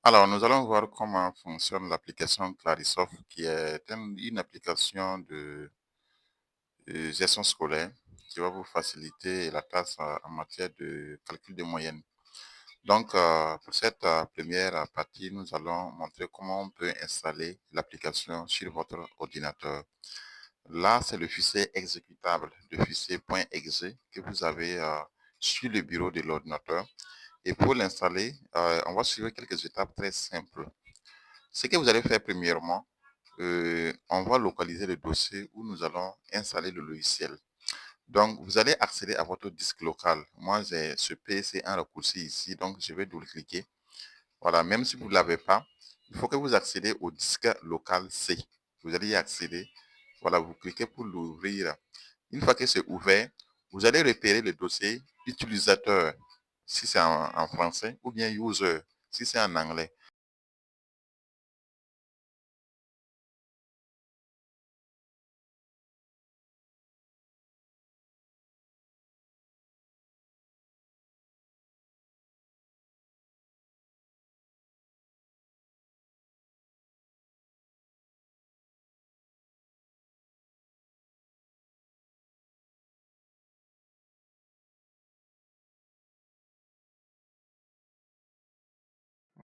Alors, nous allons voir comment fonctionne l'application Clarisoft, qui est une application de gestion scolaire qui va vous faciliter la tâche en matière de calcul de moyenne. Donc, pour cette première partie, nous allons montrer comment on peut installer l'application sur votre ordinateur. Là, c'est le fichier exécutable, le fichier .exe que vous avez sur le bureau de l'ordinateur. Et pour l'installer, on va suivre quelques étapes très simples. Ce que vous allez faire premièrement, on va localiser le dossier où nous allons installer le logiciel. Donc, vous allez accéder à votre disque local. Moi, j'ai ce PC en raccourci ici, donc je vais double-cliquer. Voilà, même si vous ne l'avez pas, il faut que vous accédez au disque local C. Vous allez y accéder. Voilà, vous cliquez pour l'ouvrir. Une fois que c'est ouvert, vous allez repérer le dossier utilisateur, si c'est en français, ou bien user, si c'est en anglais.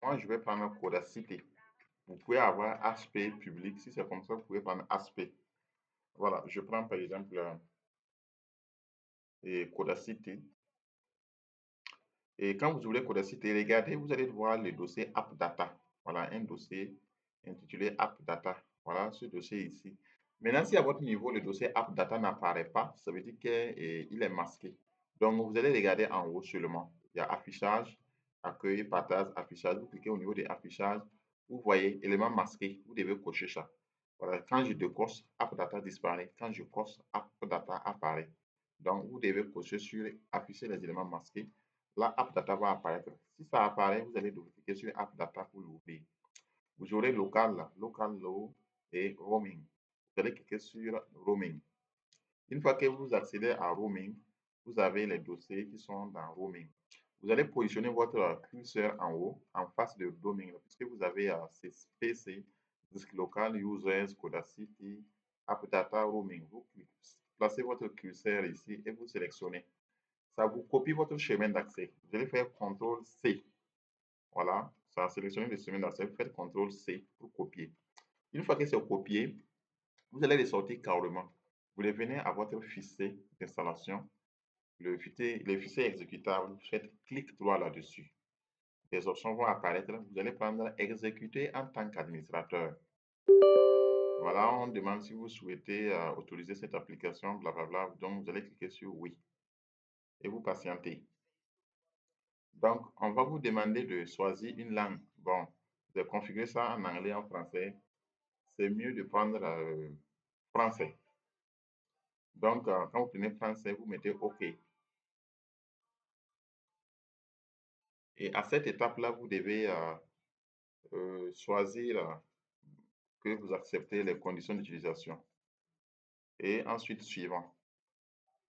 Moi, je vais prendre Codacity. Vous pouvez avoir HP public. Si c'est comme ça, vous pouvez prendre HP. Voilà, je prends par exemple Codacity. Et quand vous ouvrez Codacity, regardez, vous allez voir le dossier AppData. Voilà, un dossier intitulé AppData. Voilà ce dossier ici. Maintenant, si à votre niveau, le dossier AppData n'apparaît pas, ça veut dire qu'il est masqué. Donc, vous allez regarder en haut seulement. Il y a affichage, accueil, partage, affichage. Vous cliquez au niveau des affichages. Vous voyez élément masqué. Vous devez cocher ça. Voilà, quand je décoche, AppData disparaît. Quand je coche, AppData apparaît. Donc, vous devez cocher sur afficher les éléments masqués. Là, AppData va apparaître. Si ça apparaît, vous allez double-cliquer sur AppData pour l'ouvrir. Vous aurez local, local low et roaming. Vous allez cliquer sur roaming. Une fois que vous accédez à roaming, vous avez les dossiers qui sont dans roaming. Vous allez positionner votre curseur en haut, en face de roaming, puisque vous avez PC, disque local, users, Codacity, AppData, roaming. Vous placez votre curseur ici et vous sélectionnez. Ça vous copie votre chemin d'accès. Vous allez faire CTRL-C. Voilà, ça a sélectionné le chemin d'accès. Vous faites CTRL-C pour copier. Une fois que c'est copié, vous allez les sortir carrément. Vous revenez à votre fichier d'installation, le fichier exécutable, vous faites clic droit là-dessus. Des options vont apparaître. Vous allez prendre exécuter en tant qu'administrateur. Voilà, on demande si vous souhaitez autoriser cette application, blablabla. Donc, vous allez cliquer sur oui et vous patientez. Donc, on va vous demander de choisir une langue. Bon, de configurer ça en anglais, en français. C'est mieux de prendre français. Donc, quand vous prenez français, vous mettez OK. Et à cette étape-là, vous devez choisir que vous acceptez les conditions d'utilisation. Et ensuite, suivant.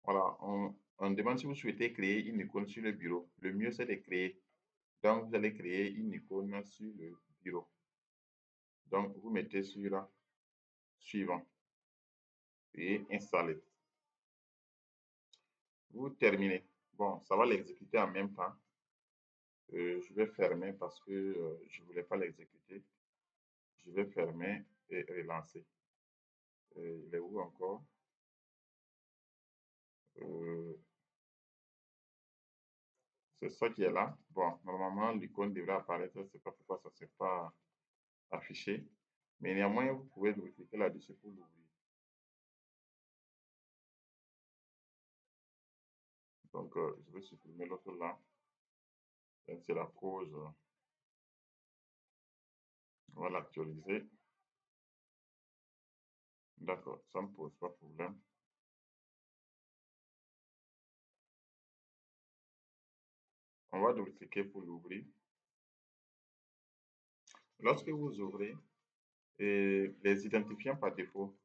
Voilà, on demande si vous souhaitez créer une icône sur le bureau. Le mieux, c'est de créer. Donc, vous allez créer une icône sur le bureau. Donc, vous mettez sur suivant et installer. Vous terminez. Bon, ça va l'exécuter en même temps. Je vais fermer parce que je ne voulais pas l'exécuter. Je vais fermer et relancer. Il est où encore? Euh, c'est ça qui est là. Bon, normalement, l'icône devrait apparaître. Je ne sais pas pourquoi ça ne s'est pas affiché. Mais néanmoins, vous pouvez cliquer là-dessus pour l'ouvrir. Donc, je vais supprimer l'autre là. C'est la cause. On va l'actualiser. D'accord, ça ne me pose pas de problème. On va double-cliquer pour l'ouvrir. Lorsque vous ouvrez, les identifiants par défaut,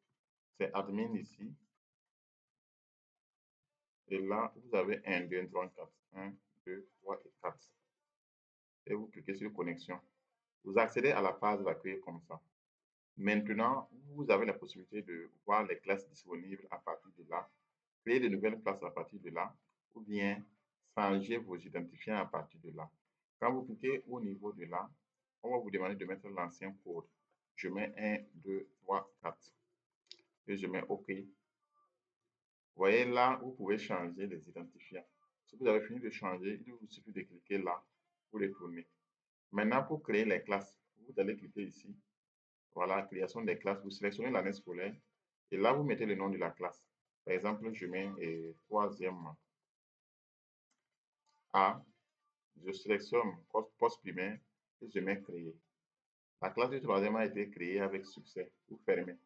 c'est admin ici. Et là, vous avez 1, 2, 3, 4. 1, 2, 3 et 4. Et vous cliquez sur connexion. Vous accédez à la page d'accueil comme ça. Maintenant, vous avez la possibilité de voir les classes disponibles à partir de là, créer de nouvelles classes à partir de là, ou bien changer vos identifiants à partir de là. Quand vous cliquez au niveau de là, on va vous demander de mettre l'ancien code. Je mets 1, 2, 3, 4 et je mets OK. Vous voyez là, vous pouvez changer les identifiants. Si vous avez fini de changer, il vous suffit de cliquer là pour les tourner. Maintenant, pour créer les classes, vous allez cliquer ici. Voilà, création des classes. Vous sélectionnez l'année scolaire et là, vous mettez le nom de la classe. Par exemple, je mets troisième A. Je sélectionne poste primaire et je mets créer. La classe du troisième a été créée avec succès. Vous fermez.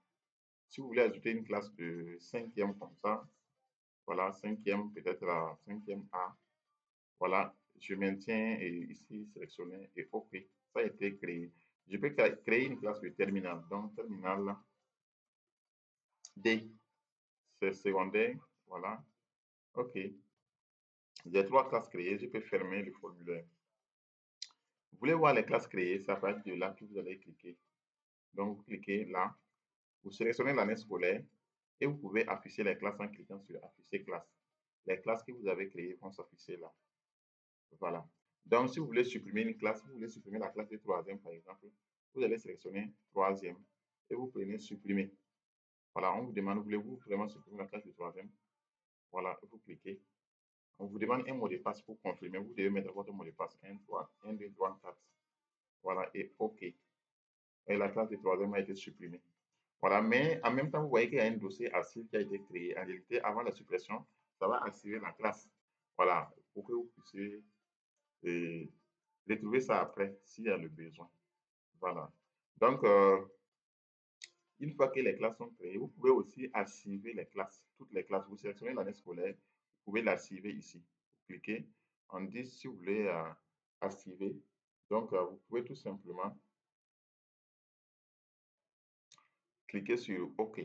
Si vous voulez ajouter une classe de cinquième comme ça, voilà, cinquième, peut-être la cinquième A. Voilà, je maintiens et ici sélectionner et OK. Ça a été créé. Je peux créer une classe de terminale. Donc, terminale D. C'est secondaire. Voilà. OK. J'ai 3 classes créées. Je peux fermer le formulaire. Vous voulez voir les classes créées, c'est à partir de là que vous allez cliquer. Donc, vous cliquez là. Vous sélectionnez l'année scolaire et vous pouvez afficher les classes en cliquant sur afficher classe. Les classes que vous avez créées vont s'afficher là. Voilà. Donc, si vous voulez supprimer une classe, vous voulez supprimer la classe de troisième par exemple, vous allez sélectionner troisième et vous prenez supprimer. Voilà, on vous demande, voulez-vous vraiment supprimer la classe de troisième? Voilà, vous cliquez. On vous demande un mot de passe pour confirmer. Vous devez mettre votre mot de passe 1, 3, 1, 2, 3, 4. Voilà, et OK. Et la classe de troisième a été supprimée. Voilà, mais en même temps, vous voyez qu'il y a un dossier archive qui a été créé. En réalité, avant la suppression, ça va activer la classe. Voilà, pour que vous puissiez retrouver ça après s'il y a le besoin. Voilà. Donc, une fois que les classes sont créées, vous pouvez aussi archiver les classes, toutes les classes. Vous sélectionnez l'année scolaire, vous pouvez l'archiver ici. Vous cliquez, on dit si vous voulez archiver. Donc, vous pouvez tout simplement cliquer sur OK.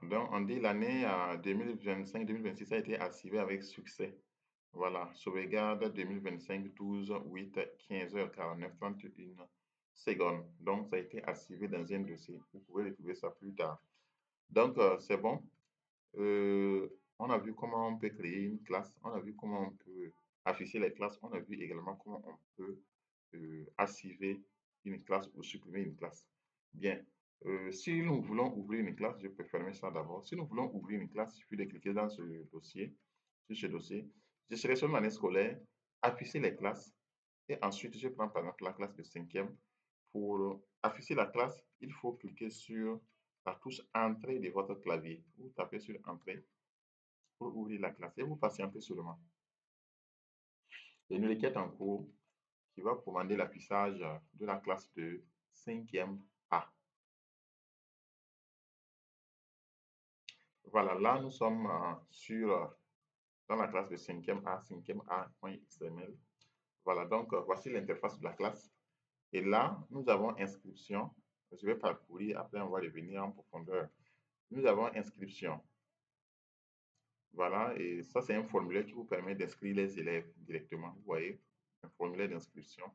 Donc, on dit l'année 2025-2026 a été archivée avec succès. Voilà, sauvegarde 2025, 12, 8, 15h49, 31 secondes. Donc, ça a été archivé dans un dossier. Vous pouvez retrouver ça plus tard. Donc, c'est bon. On a vu comment on peut créer une classe. On a vu comment on peut afficher les classes. On a vu également comment on peut archiver une classe ou supprimer une classe. Bien. Si nous voulons ouvrir une classe, je peux fermer ça d'abord. Si nous voulons ouvrir une classe, il suffit de cliquer dans ce dossier, sur ce dossier. Je sélectionne l'année scolaire, afficher les classes et ensuite je prends par exemple la classe de cinquième. Pour afficher la classe, il faut cliquer sur la touche Entrée de votre clavier. Vous tapez sur Entrée pour ouvrir la classe et vous patientez seulement. Il y a une requête en cours qui va commander l'affichage de la classe de 5e A. Voilà, là nous sommes dans la classe de 5e A, 5e A.xml. Voilà, donc voici l'interface de la classe. Et là, nous avons inscription. Je vais parcourir, après on va revenir en profondeur. Nous avons inscription. Voilà, et ça c'est un formulaire qui vous permet d'inscrire les élèves directement. Vous voyez, un formulaire d'inscription.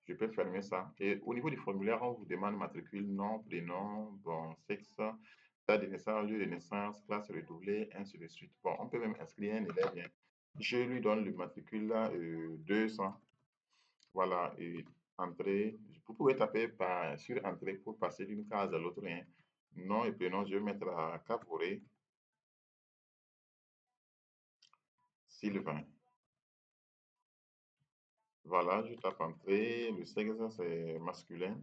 Je peux fermer ça. Et au niveau du formulaire, on vous demande matricule, nom, prénom, bon, sexe, date de naissance, lieu de naissance, classe redoublée, ainsi de suite. Bon, on peut même inscrire un élève. Hein. Je lui donne le matricule 200. Voilà, et entrée. Vous pouvez taper sur entrée pour passer d'une case à l'autre. Hein. Nom et prénom, je vais mettre à Caporé, Sylvain. Voilà, je tape entrée. Le sexe, c'est masculin.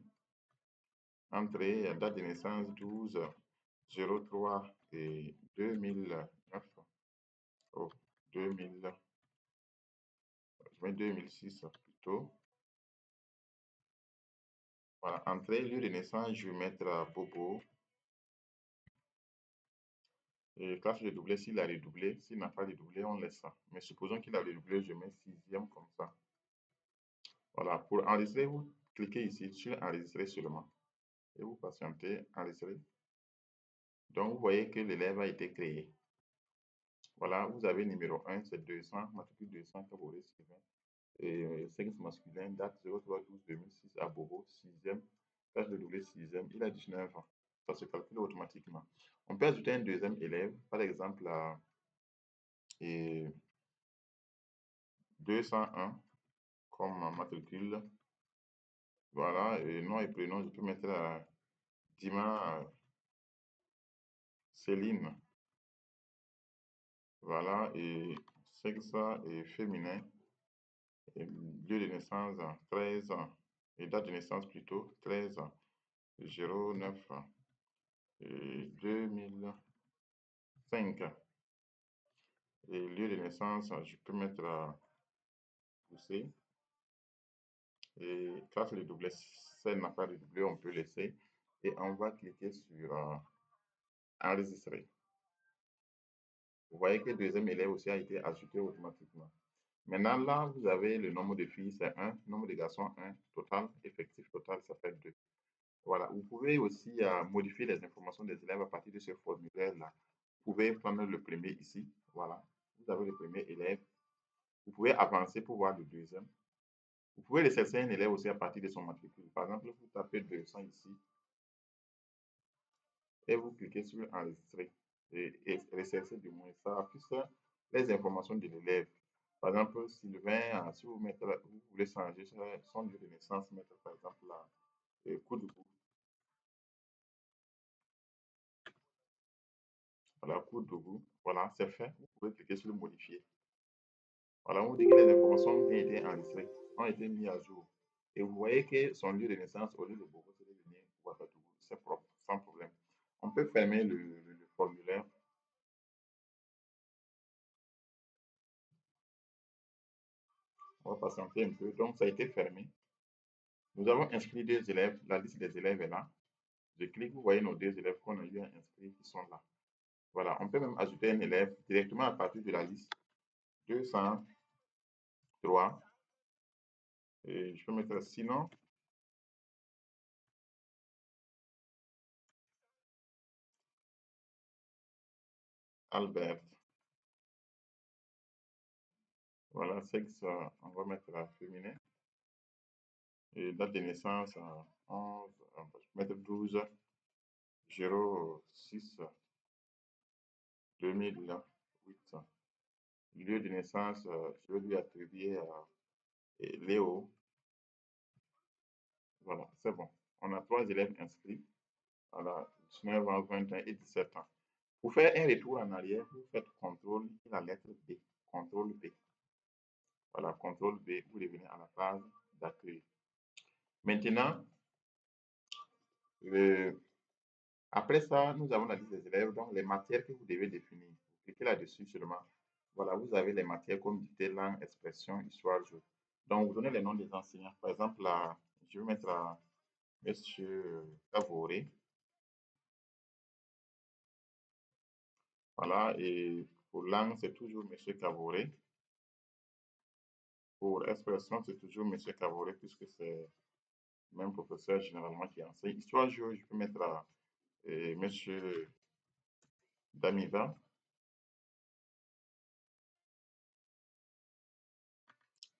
Entrée, date de naissance 12 03 et 2009. Oh, 2000, je mets 2006 plutôt. Voilà, entrée, lieu de naissance, je vais mettre Bobo. Et classe redoublée, s'il a redoublé, s'il n'a pas redoublé, on laisse ça. Mais supposons qu'il a redoublé, je mets 6e comme ça. Voilà, pour enregistrer, vous cliquez ici sur enregistrer seulement. Et vous patientez, enregistrer. Donc, vous voyez que l'élève a été créé. Voilà, vous avez numéro 1, c'est 200, matricule 200, Caboret, Sylvain. Et sexe masculin, date 03 12 2006, il a 19 ans. Ça se calcule automatiquement. On peut ajouter un deuxième élève, par exemple, et 201 comme matricule. Voilà, et nom et prénom, je peux mettre Dima Céline. Voilà, et sexe et féminin, et lieu de naissance 13 ans, et date de naissance plutôt 13 ans, 09 et 2005. Et lieu de naissance, je peux mettre poussé. Et classe le doublé, si elle n'a pas de doublé, on peut laisser. Et on va cliquer sur enregistrer. Vous voyez que le deuxième élève aussi a été ajouté automatiquement. Maintenant, là, vous avez le nombre de filles, c'est 1, nombre de garçons, 1, total, effectif total, ça fait 2. Voilà, vous pouvez aussi modifier les informations des élèves à partir de ce formulaire-là. Vous pouvez prendre le premier ici, voilà, vous avez le premier élève. Vous pouvez avancer pour voir le deuxième. Vous pouvez laisser un élève aussi à partir de son matricule. Par exemple, vous tapez 200 ici et vous cliquez sur enregistrer et rechercher du moins ça affiche les informations de l'élève. Par exemple, Sylvain, si vous voulez changer son lieu de naissance, mettre par exemple la Koudougou. Voilà, Koudougou. Voilà, c'est fait. Vous pouvez cliquer sur le modifier. Voilà, on vous dit que les informations ont bien été enregistrées, ont été mises à jour. Et vous voyez que son lieu de naissance, au lieu de Bogo, c'est devenu Ouagadougou. C'est propre, sans problème. On peut fermer le formulaire. On va patienter un peu. Donc, ça a été fermé. Nous avons inscrit 2 élèves. La liste des élèves est là. Je clique, vous voyez nos 2 élèves qu'on a eu à inscrire qui sont là. Voilà, on peut même ajouter un élève directement à partir de la liste 203. Et je peux mettre sinon Albert. Voilà, sexe, on va mettre féminin. Et date de naissance, 11, je peux mettre 12, 06, 2008. Lieu de naissance, je vais lui attribuer Léo. Voilà, c'est bon. On a 3 élèves inscrits. Voilà, 19 ans, 20 ans et 17 ans. Pour faire un retour en arrière, vous faites CTRL et la lettre B. CTRL B. Voilà, CTRL B, vous revenez à la page d'accueil. Maintenant, après ça, nous avons la liste des élèves, donc les matières que vous devez définir. Vous cliquez là-dessus seulement. Voilà, vous avez les matières comme dictée, langue, expression, histoire, jeu. Donc, vous donnez les noms des enseignants. Par exemple, là, je vais mettre Monsieur Cavoré. Voilà, et pour langue, c'est toujours Monsieur Cavoré. Pour expression, c'est toujours Monsieur Cavoré, puisque c'est le même professeur généralement qui enseigne. Histoire, je peux mettre Monsieur Damiva.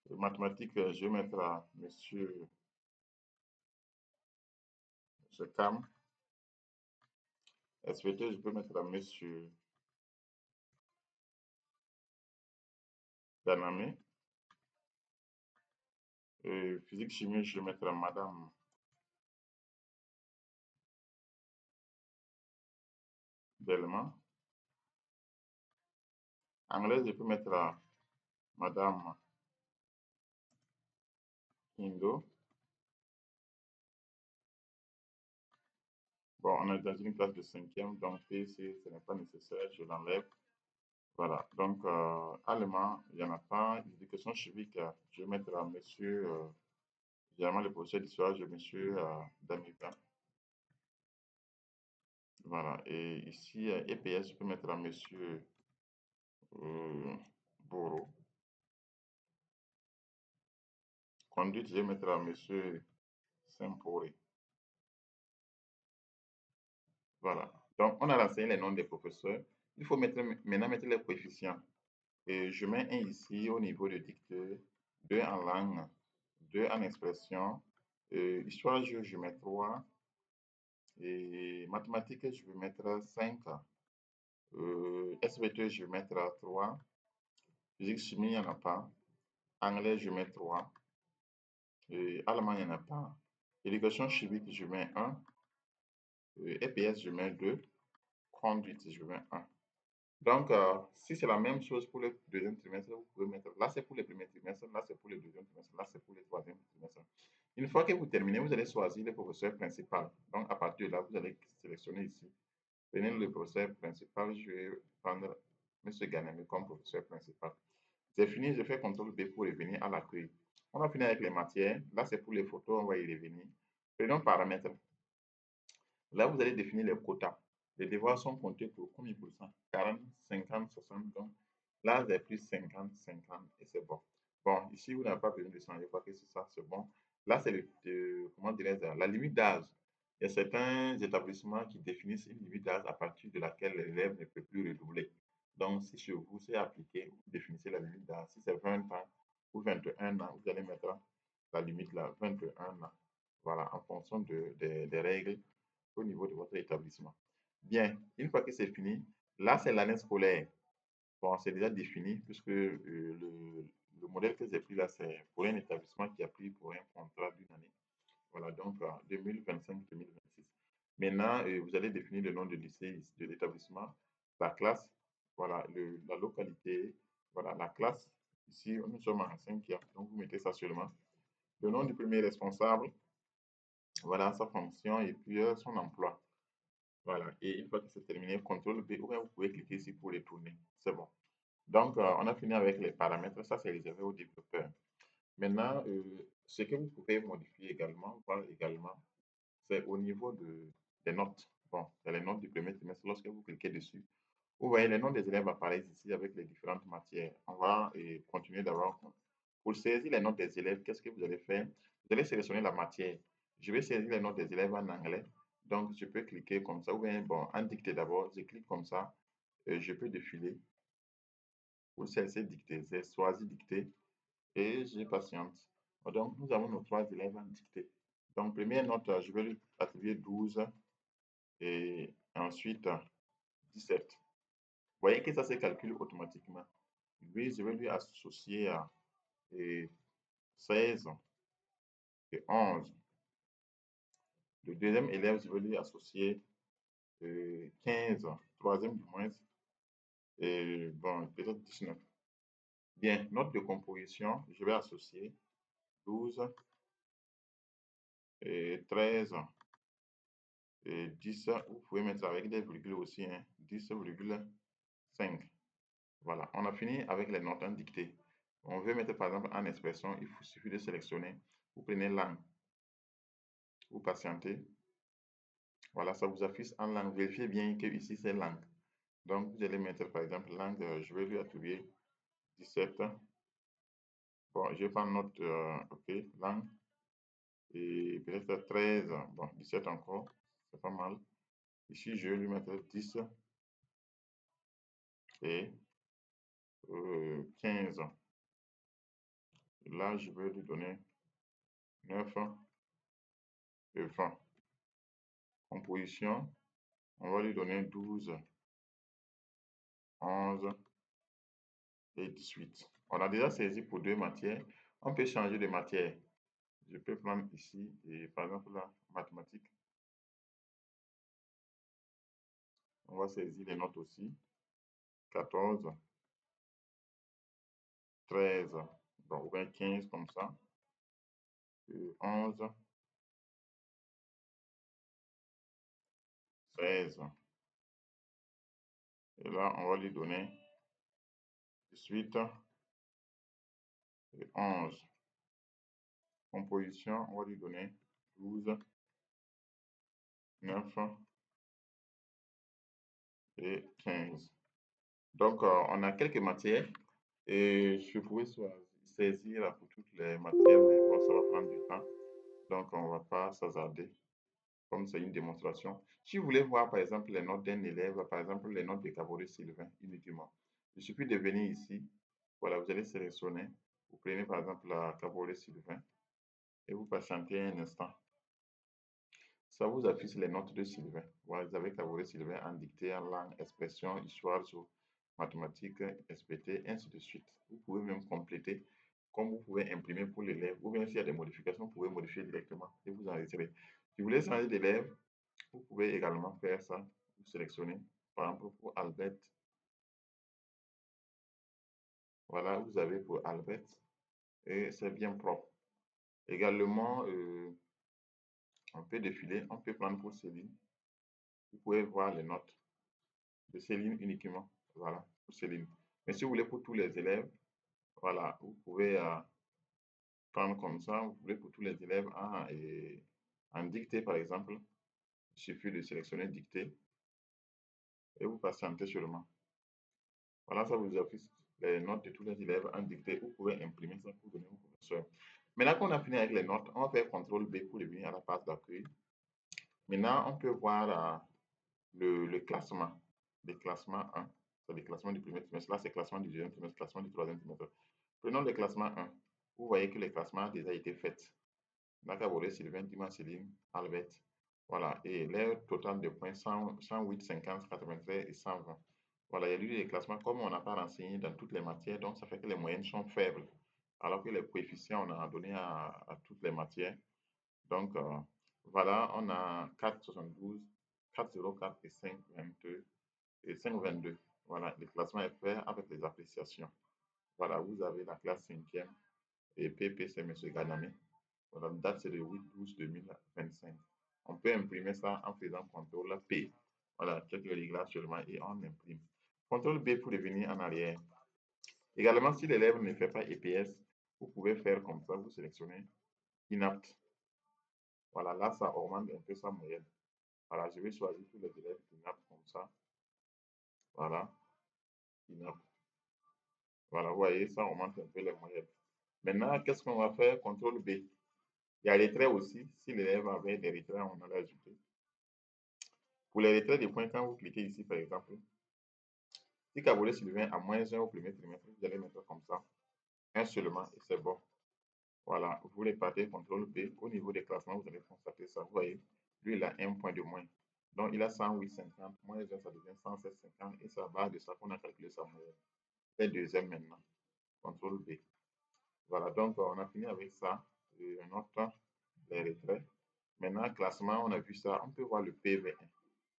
Mathématiques, je vais mettre Monsieur Cam. SVT, je peux mettre Monsieur Daname. Physique chimie, je vais mettre Madame Delma. Anglais, je peux mettre Madame Indo. Bon, on est dans une classe de 5e, donc PC, ce n'est pas nécessaire, je l'enlève. Voilà, donc allemand, il n'y en a pas. Éducation civique, je vais mettre Monsieur, généralement le professeur d'histoire, je vais Monsieur Damiba. Voilà, et ici, EPS, je peux mettre Monsieur Boro. Conduite, je vais mettre Monsieur Saint-Poré. Voilà. Donc, on a renseigné les noms des professeurs. Il faut maintenant mettre les coefficients. Et je mets un ici au niveau de dictée, 2 en langue, 2 en expression. Histoire, je mets 3. Et mathématiques, je vais mettre 5. SVT, je vais mettre 3. Physique, chimie, il n'y en a pas. Anglais, je mets 3. Et allemand, il n'y en a pas. Éducation civique, je mets 1. EPS, je mets 2. Conduite, je mets 1. Donc, si c'est la même chose pour le deuxième trimestre, vous pouvez mettre, là c'est pour le premier trimestre, là c'est pour le deuxième trimestre, là c'est pour le troisième trimestre. Une fois que vous terminez, vous allez choisir le professeur principal. Donc, à partir de là, vous allez sélectionner ici. Prenez le professeur principal, je vais prendre M. Ganemi comme professeur principal. C'est fini, je fais CTRL B pour revenir à l'accueil. On a fini avec les matières. Là, c'est pour les photos, on va y revenir. Prenons paramètres. Là, vous allez définir les quotas. Les devoirs sont comptés pour combien de pourcents? 40, 50, 60. Donc, là, c'est plus 50, 50 et c'est bon. Bon, ici, vous n'avez pas besoin de changer. Je crois que c'est ça, c'est bon. Là, c'est comment dirais-je, la limite d'âge. Il y a certains établissements qui définissent une limite d'âge à partir de laquelle l'élève ne peut plus redoubler. Donc, si chez vous, c'est appliqué, vous définissez la limite d'âge. Si c'est 20 ans ou 21 ans, vous allez mettre la limite là, 21 ans. Voilà, en fonction des règles au niveau de votre établissement. Bien, une fois que c'est fini, là, c'est l'année scolaire. Bon, c'est déjà défini puisque le modèle que j'ai pris là, c'est pour un établissement qui a pris pour un contrat d'une année. Voilà, donc 2025-2026. Maintenant, vous allez définir le nom de lycée, de l'établissement, la classe, voilà, la localité, voilà, la classe. Ici, nous sommes en 5e, donc vous mettez ça seulement. Le nom du premier responsable, voilà sa fonction et puis son emploi. Voilà, et une fois que c'est terminé, CTRL B, ou bien vous pouvez cliquer ici pour les tourner. C'est bon. Donc, on a fini avec les paramètres. Ça, c'est réservé aux développeurs. Maintenant, ce que vous pouvez modifier également, voir également, c'est au niveau des notes. Bon, c'est les notes du premier trimestre. Lorsque vous cliquez dessus, vous voyez les noms des élèves apparaissent ici avec les différentes matières. On va continuer d'abord. Pour saisir les notes des élèves, qu'est-ce que vous allez faire? Vous allez sélectionner la matière. Je vais saisir les notes des élèves en anglais. Donc, je peux cliquer comme ça. Ou bien, bon, en dictée d'abord, je clique comme ça. Je peux défiler. Pour celle-ci dictée, j'ai choisi dictée et je patiente. Donc, nous avons nos 3 élèves en dictée. Donc, première note, je vais lui attribuer 12 et ensuite 17. Vous voyez que ça se calcule automatiquement. Lui, je vais lui associer 16 et 11. Le deuxième élève, je vais lui associer 15, troisième du moins, et bon, peut-être 19. Bien, note de composition, je vais associer 12 et 13 et 10. Vous pouvez mettre avec des virgules aussi, hein, 10,5. Voilà, on a fini avec les notes en dictée. On veut mettre par exemple en expression, il suffit de sélectionner. Vous prenez langue, vous patientez. Voilà, ça vous affiche en langue. Vérifiez bien que ici c'est langue. Donc, vous allez mettre par exemple langue, je vais lui attribuer 17. Bon, je vais prendre note, ok, langue. Et peut-être 13, bon, 17 encore, c'est pas mal. Ici, je vais lui mettre 10 et 15. Et là, je vais lui donner 9 et 20. Composition, on va lui donner 12, 11 et 18. On a déjà saisi pour 2 matières. On peut changer de matière. Je peux prendre ici, et par exemple la mathématiques. On va saisir les notes aussi. 14, 13, bon, ou bien 15 comme ça. 11, 16. Et là, on va lui donner 18 et 11. Composition, on va lui donner 12, 9 et 15. Donc, on a quelques matières et je pouvais saisir pour toutes les matières, mais bon, ça va prendre du temps. Donc, on ne va pas s'hasarder comme c'est une démonstration. Si vous voulez voir, par exemple, les notes d'un élève, par exemple, les notes de Caboret Sylvain, uniquement, il suffit de venir ici. Voilà, vous allez sélectionner. Vous prenez, par exemple, la Caboret Sylvain et vous patientez un instant. Ça vous affiche les notes de Sylvain. Voilà, vous avez collaboré Sylvain en dictée, en langue, expression, histoire, mathématiques, SPT, ainsi de suite. Vous pouvez même compléter, comme vous pouvez imprimer pour l'élève, ou bien s'il y a des modifications, vous pouvez modifier directement et vous enregistrer. Si vous voulez changer d'élève, vous pouvez également faire ça. Vous sélectionnez, par exemple, pour Albert. Voilà, vous avez pour Albert et c'est bien propre. Également, on peut défiler, on peut prendre pour Céline. Vous pouvez voir les notes de Céline uniquement. Voilà, pour Céline. Mais si vous voulez pour tous les élèves, voilà, vous pouvez prendre comme ça, vous pouvez pour tous les élèves en dictée, par exemple. Il suffit de sélectionner dictée et vous patientez seulement. Voilà, ça vous affiche les notes de tous les élèves en dictée. Vous pouvez imprimer ça pour donner au professeur. Maintenant qu'on a fini avec les notes, on va faire CTRL B pour revenir à la page d'accueil. Maintenant, on peut voir le classement. Le classement 1, c'est le classement du premier trimestre. Là, c'est le classement du deuxième trimestre, classement du troisième trimestre. Prenons le classement 1. Vous voyez que le classement a déjà été fait. Nakaboré, Sylvain, Dima, Céline, Albert. Voilà. Et leur total de points 108, 50, 93 et 120. Voilà, il y a eu des classements comme on n'a pas renseigné dans toutes les matières, donc ça fait que les moyennes sont faibles. Alors que les coefficients, on a donné à toutes les matières. Donc, voilà, on a 4,72, 4,04 et 5,22 et 5,22. Voilà, le classement est fait avec les appréciations. Voilà, vous avez la classe 5e et PP, c'est M. Ganame. Voilà, la date, c'est le 8/12/2025. On peut imprimer ça en faisant CTRL P. Voilà, quelques réglages seulement et on imprime. CTRL B pour revenir en arrière. Également, si l'élève ne fait pas EPS, vous pouvez faire comme ça, vous sélectionnez inapte. Voilà, là, ça augmente un peu sa moyenne. Voilà, je vais choisir tous les élèves inaptes comme ça. Voilà, inapte. Voilà, vous voyez, ça augmente un peu les moyennes. Maintenant, qu'est-ce qu'on va faire? CTRL B. Il y a les traits aussi. Si l'élève avait des retraits, on allait ajouter. Pour les retraits des points, quand vous cliquez ici, par exemple, si Cabolet Sylvain a -1 au premier trimestre, vous allez mettre comme ça, un seulement, et c'est bon. Voilà, vous les partez, CTRL B. Au niveau des classements, vous allez constater ça. Vous voyez, lui, il a un point de moins. Donc, il a 108,50, -1, ça devient 107,50, et c'est à base de ça qu'on a calculé sa moyenne. C'est deuxième maintenant. CTRL B. Voilà, donc on a fini avec ça. On note les retraits. Maintenant, classement, on a vu ça. On peut voir le PV1.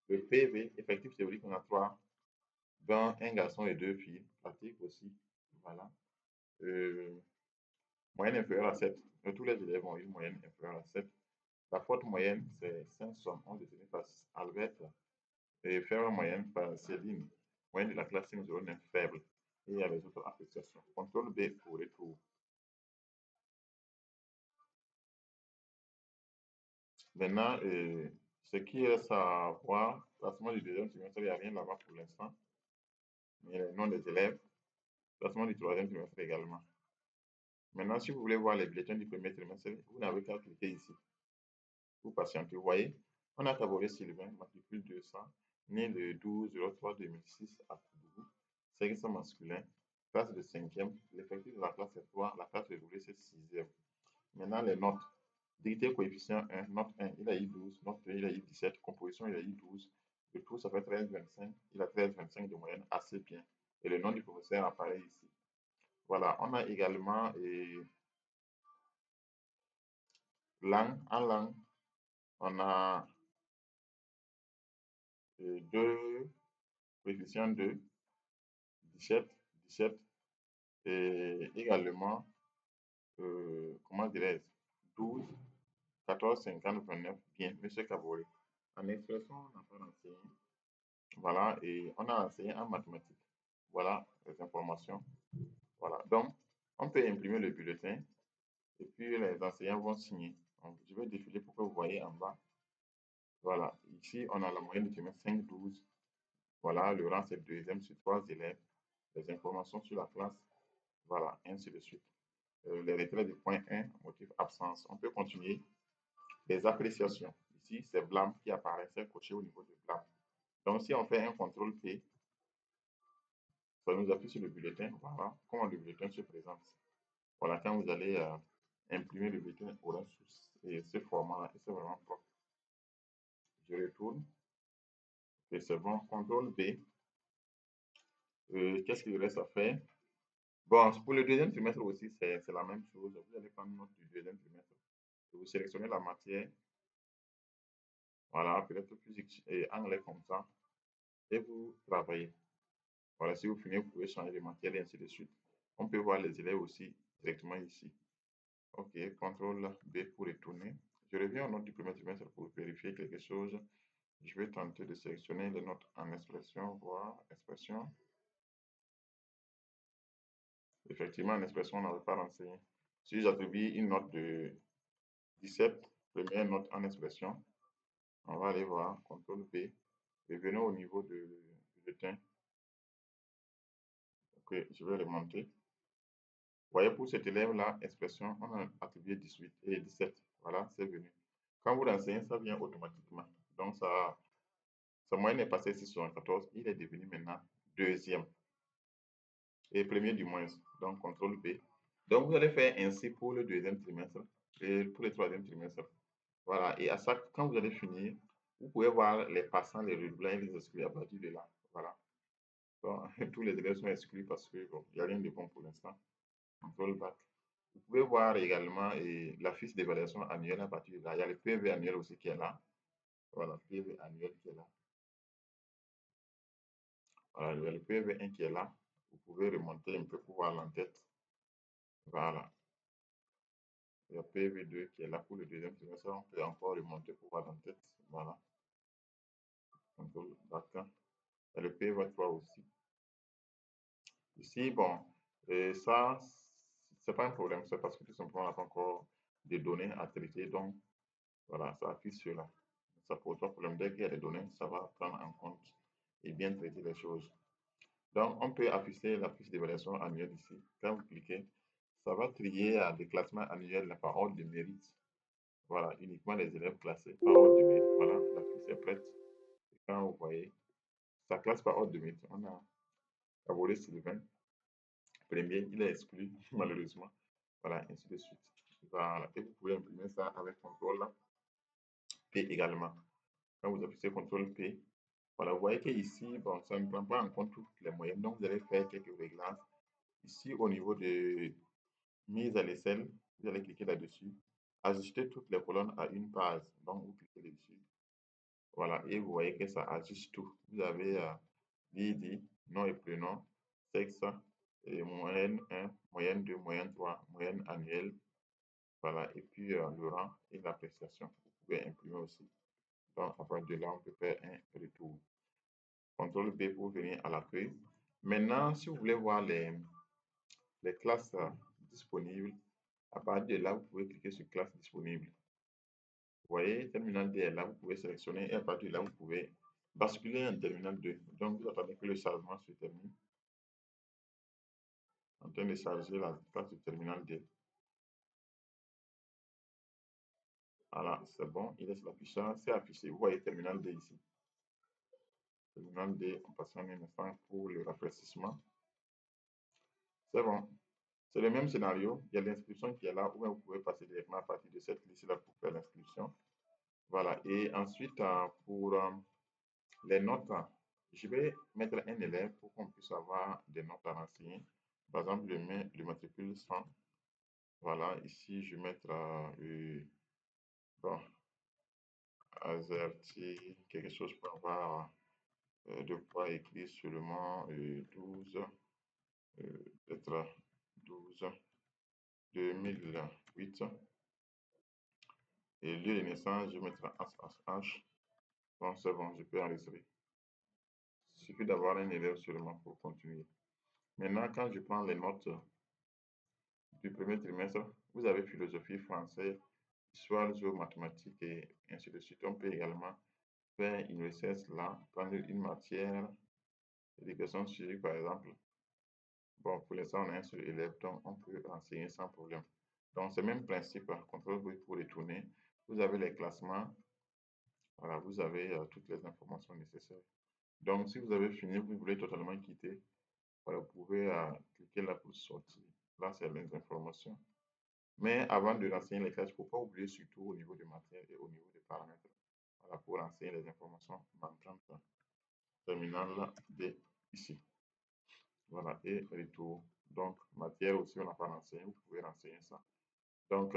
Le PV, effectif théorique, on a 3, dont un garçon et 2 filles. Pratique aussi. Voilà. Moyenne inférieure à 7. Tous les élèves ont une moyenne inférieure à 7. La faute moyenne, c'est 5,71 détenue par Albert et faire moyenne par Céline. Moyenne de la classe 5,09 faible. Et il y a les autres appréciations. CTRL B pour retour. Maintenant, ce qui est à voir, classement du deuxième trimestre, il n'y a rien là-bas pour l'instant. Mais les noms des élèves, classement du troisième trimestre également. Maintenant, si vous voulez voir les bulletins du premier trimestre, vous n'avez qu'à cliquer ici. Vous patientez. Vous voyez, on a Caboret Sylvain, matricule 200, né le 12/03/2006 à Kourou, sexe masculin, classe de 5e, l'effectif de la classe est 3, la classe régulière c'est 6e. Maintenant, les notes. Dictée coefficient 1, note 1, il a eu 12, note 2, il a eu 17, composition, il a eu 12. Le tout, ça fait 13,25. Il a 13,25 de moyenne, assez bien. Et le nom du professeur apparaît ici. Voilà, on a également langue. En langue, on a 2 coefficients 2, 17, 17 et également, comment dirais-je, 12, 14, 50, 29, bien, monsieur Caboret. En expression, on n'a pas enseigné. Voilà, et on a enseigné en mathématiques. Voilà les informations. Voilà, donc on peut imprimer le bulletin et puis les enseignants vont signer. Donc, je vais défiler pour que vous voyez en bas. Voilà, ici on a la moyenne du trimestre 5, 12. Voilà, le rang c'est deuxième sur 3 élèves. Les informations sur la classe. Voilà, ainsi de suite. Les retraits du point 1, motif absence. On peut continuer. Les appréciations. Ici, c'est blanc qui apparaît, c'est coché au niveau de blanc. Donc, si on fait un contrôle P, ça nous appuie sur le bulletin. Voilà comment le bulletin se présente. Voilà, quand vous allez imprimer le bulletin, aura ce format-là et c'est vraiment propre. je retourne, et c'est bon, CTRL B. Qu'est-ce qu'il reste à faire? Bon, pour le deuxième trimestre aussi, c'est la même chose. Vous allez prendre note du deuxième trimestre. Vous sélectionnez la matière, voilà, peut-être physique et anglais comme ça, et vous travaillez. Voilà, si vous finissez, vous pouvez changer de matière et ainsi de suite. On peut voir les élèves aussi directement ici. OK, CTRL B pour retourner. Je reviens au note du premier trimestre pour vérifier quelque chose. Je vais tenter de sélectionner les notes en expression, voir expression. Effectivement, en expression, on n'avait pas renseigné. Si j'attribue une note de 17, première note en expression, on va aller voir, CTRL B, revenons au niveau du bulletin. OK, je vais remonter. Vous voyez, pour cet élève-là, expression, on a attribué 18 et 17. Voilà, c'est venu. Quand vous renseignez, ça vient automatiquement. Donc, sa moyenne est passée 6,74. Il est devenu maintenant deuxième et premier du moins. Donc, CTRL B. Donc, vous allez faire ainsi pour le deuxième trimestre et pour le troisième trimestre. Voilà. Et à ça, quand vous allez finir, vous pouvez voir les passants, les redoublants et les exclus à partir de là. Voilà. Donc, tous les élèves sont exclus parce qu'il n'y a rien de bon pour l'instant. CTRL back. Vous pouvez voir également la fiche d'évaluation annuelle à partir de là. Il y a le PV annuel aussi qui est là. Voilà, PV annuel qui est là. Voilà, il y a le PV1 qui est là. Vous pouvez remonter un peu pour voir l'entête. Voilà. Il y a PV2 qui est là pour le deuxième trimestre. On peut encore remonter pour voir l'entête. Voilà. Il y a le PV3 aussi. Ici, bon, ça, c'est pas un problème. C'est parce que tout simplement, on n'a pas encore des données à traiter. Donc, voilà, ça affiche cela. Ça pose pas de problème. Dès qu'il y a des données, ça va prendre en compte et bien traiter les choses. Donc, on peut afficher la fiche d'évaluation annuelle ici. Quand vous cliquez, ça va trier des classements annuels par ordre de mérite. Voilà, uniquement les élèves classés par ordre de mérite. Voilà, la fiche est prête. Et quand vous voyez, ça classe par ordre de mérite. On a Caboret Sylvain, premier, il est exclu, malheureusement. Voilà, ainsi de suite. Voilà, et vous pouvez imprimer ça avec CTRL P également. Quand vous appuyez CTRL P, voilà, vous voyez qu'ici, bon, ça ne prend pas en compte toutes les moyennes. Donc, vous allez faire quelques réglages. Ici, au niveau de mise à l'échelle, vous allez cliquer là-dessus. Ajuster toutes les colonnes à une page. Donc, vous cliquez dessus. Voilà, et vous voyez que ça ajuste tout. Vous avez ID, nom et prénom, sexe, et moyenne 1, moyenne 2, moyenne 3, moyenne annuelle. Voilà, et puis le rang et l'appréciation. Vous pouvez imprimer aussi. Donc, à partir de là, on peut faire un retour. CTRL B pour venir à l'accueil. Maintenant, si vous voulez voir les classes disponibles, à partir de là, vous pouvez cliquer sur classe disponible. Vous voyez, terminal D est là, vous pouvez sélectionner et à partir de là, vous pouvez basculer en terminal 2. Donc, vous attendez que le chargement se termine. En train de charger la classe du terminal D. Voilà, c'est bon, il laisse l'affichage, c'est affiché. Vous voyez terminal D ici. Terminal D, on passe un instant pour le rafraîchissement. C'est bon. C'est le même scénario. Il y a l'inscription qui est là, où vous pouvez passer directement à partir de cette liste-là pour faire l'inscription. Voilà. Et ensuite, pour les notes, je vais mettre un élève pour qu'on puisse avoir des notes à renseigner. Par exemple, le matricule 100. Voilà. Ici, je vais mettre bon, AZERTY, quelque chose pour avoir de quoi écrire seulement 12, peut-être 12, 2008. Et lieu de naissance, je vais mettre H. Bon, c'est bon, je peux enregistrer. Il suffit d'avoir un élève seulement pour continuer. Maintenant, quand je prends les notes du premier trimestre, vous avez philosophie, français, histoire, géo, mathématiques et ainsi de suite. On peut également faire une recherche là, prendre une matière, éducation civique par exemple. Bon, pour l'instant, on a un seul élève, donc on peut enseigner sans problème. Donc, c'est le même principe, contrôle pour retourner. Vous avez les classements, voilà, vous avez toutes les informations nécessaires. Donc, si vous avez fini, vous voulez totalement quitter, voilà, vous pouvez cliquer là pour sortir. Là, c'est les informations. Mais avant de renseigner les classes, il ne faut pas oublier surtout au niveau des matières et au niveau des paramètres. voilà, pour renseigner les informations mantrantes. Terminal D ici. Voilà, et retour. Donc, matière aussi, on n'a pas renseigné, vous pouvez renseigner ça. Donc,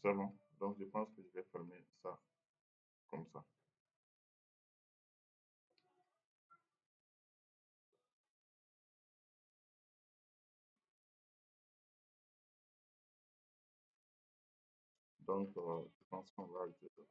c'est bon. Donc, je pense que je vais fermer ça comme ça. Donc, je pense qu'on va arrêter ça.